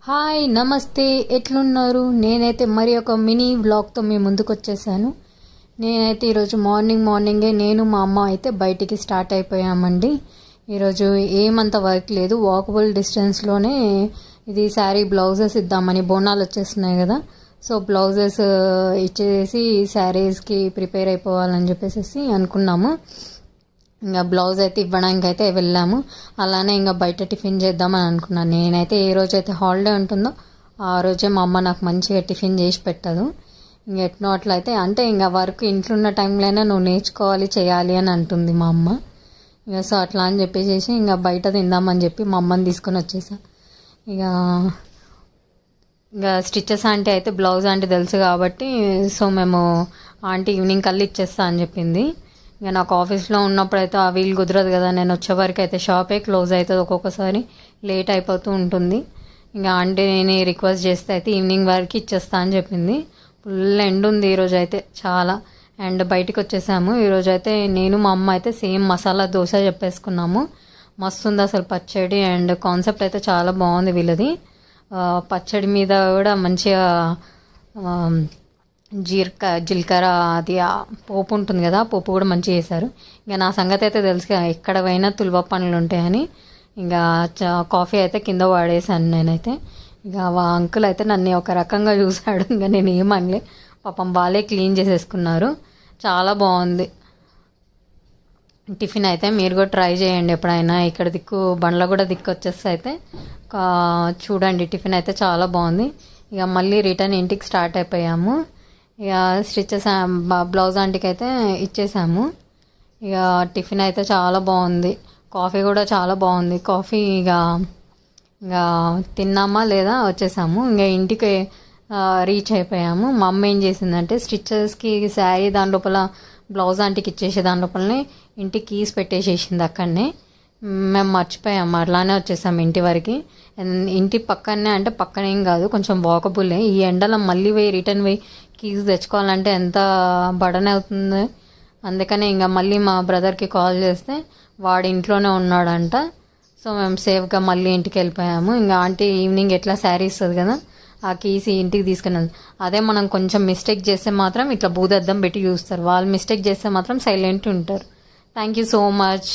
Hi నమస్తే ఎట్లున్నారు నేనైతే మరి ఒక మినీ వ్లాగ్తో మీ ముందుకు వచ్చేసాను. నేనైతే ఈరోజు మార్నింగే నేను మా అమ్మ అయితే బయటికి స్టార్ట్ అయిపోయామండి. ఈరోజు ఏమంత వర్క్ లేదు, వాకబుల్ డిస్టెన్స్లోనే ఇది శారీ బ్లౌజెస్ ఇద్దామని, బోనాలు వచ్చేస్తున్నాయి కదా, సో బ్లౌజెస్ ఇచ్చేసి శారీస్కి ప్రిపేర్ అయిపోవాలని చెప్పేసి అనుకున్నాము. ఇంకా బ్లౌజ్ అయితే ఇవ్వడానికి అయితే వెళ్ళాము. అలానే ఇంకా బయట టిఫిన్ చేద్దామని అనుకున్నాను. నేనైతే ఏ రోజైతే హాలిడే ఉంటుందో ఆ రోజే మా అమ్మ నాకు మంచిగా టిఫిన్ చేసి పెట్టదు. ఇంక ఎట్నో అట్లయితే అంటే ఇంకా వర్క్ ఇంట్లో ఉన్న టైంలోనే నువ్వు నేర్చుకోవాలి చేయాలి అని అంటుంది మా అమ్మ. ఇక సో అట్లా అని చెప్పేసి ఇంకా బయట తిందామని చెప్పి మా అమ్మని తీసుకొని వచ్చేసా. ఇక స్టిచెస్ ఆంటీ అయితే బ్లౌజ్ ఆంటీ తెలుసు కాబట్టి సో మేము ఆంటీ ఈవినింగ్ కల్లా ఇచ్చేస్తా అని చెప్పింది. ఇక నాకు ఆఫీస్లో ఉన్నప్పుడు అయితే ఆ వీలు కుదరదు కదా, నేను వచ్చే వరకు అయితే షాపే క్లోజ్ అవుతుంది, ఒక్కొక్కసారి లేట్ అయిపోతూ ఉంటుంది. ఇంకా ఆంటీ నేను రిక్వెస్ట్ చేస్తే అయితే ఈవినింగ్ వరకు ఇచ్చేస్తా అని చెప్పింది. ఫుల్ ఎండ్ ఉంది ఈరోజు అయితే చాలా, అండ్ బయటకు వచ్చేసాము. ఈరోజు అయితే నేను మా అమ్మ అయితే సేమ్ మసాలా దోశ చెప్పేసుకున్నాము. మస్తు ఉంది అసలు పచ్చడి, అండ్ కాన్సెప్ట్ అయితే చాలా బాగుంది వీళ్ళది. పచ్చడి మీద కూడా మంచిగా జీలకర్ర అది పోపు ఉంటుంది కదా, పోపు కూడా మంచిగా చేశారు. ఇంకా నా సంగతి అయితే తెలుసు ఎక్కడ పోయినా తులవ పనులు ఉంటాయని ఇంకా కాఫీ అయితే కింద వాడేసాను నేనైతే. ఇక ఆ అంకుల్ అయితే నన్ను ఒక రకంగా చూశాడు. ఇంకా నేను ఏమనలే, పాపం వాళ్ళే క్లీన్ చేసేసుకున్నారు. చాలా బాగుంది టిఫిన్ అయితే. మీరు కూడా ట్రై చేయండి ఎప్పుడైనా, ఇక్కడ బండ్ల కూడా దిక్కు వచ్చేస్తే అయితే చూడండి. టిఫిన్ అయితే చాలా బాగుంది. ఇక మళ్ళీ రిటర్న్ ఇంటికి స్టార్ట్ అయిపోయాము. ఇక స్టిచెస్ బ్లౌజ్ ఆంటీకి అయితే ఇచ్చేసాము. ఇక టిఫిన్ అయితే చాలా బాగుంది, కాఫీ కూడా చాలా బాగుంది. కాఫీ ఇక తిన్నామా లేదా వచ్చేసాము. ఇంకా ఇంటికి రీచ్ అయిపోయాము. మా అమ్మ ఏం చేసిందంటే స్టిచెస్కి శారీ దాని లోపల బ్లౌజ్ ఆంటీకి ఇచ్చేసి దాని లోపలనే ఇంటికి కీస్ పెట్టేసేసింది అక్కడనే. మేము మర్చిపోయాము, అట్లానే వచ్చేసాము ఇంటి వరకు. ఇంటి పక్కనే అంటే పక్కనేం కాదు, కొంచెం వాకబుల్లే. ఈ ఎండలో మళ్ళీ రిటర్న్ కీస్ తెచ్చుకోవాలంటే ఎంత బడన్ అవుతుంది. అందుకనే ఇంకా మళ్ళీ మా బ్రదర్కి కాల్ చేస్తే వాడు ఇంట్లోనే ఉన్నాడంట. సో మేము సేఫ్గా మళ్ళీ ఇంటికి వెళ్ళిపోయాము. ఇంకా ఆంటీ ఈవినింగ్ ఎట్లా శారీ ఇస్తుంది కదా, ఆ కీస్ ఇంటికి తీసుకున్నాను. అదే మనం కొంచెం మిస్టేక్ చేస్తే మాత్రం ఇట్లా బూదద్దం పెట్టి చూస్తారు, వాళ్ళు మిస్టేక్ చేస్తే మాత్రం సైలెంట్ ఉంటారు. Thank you so much.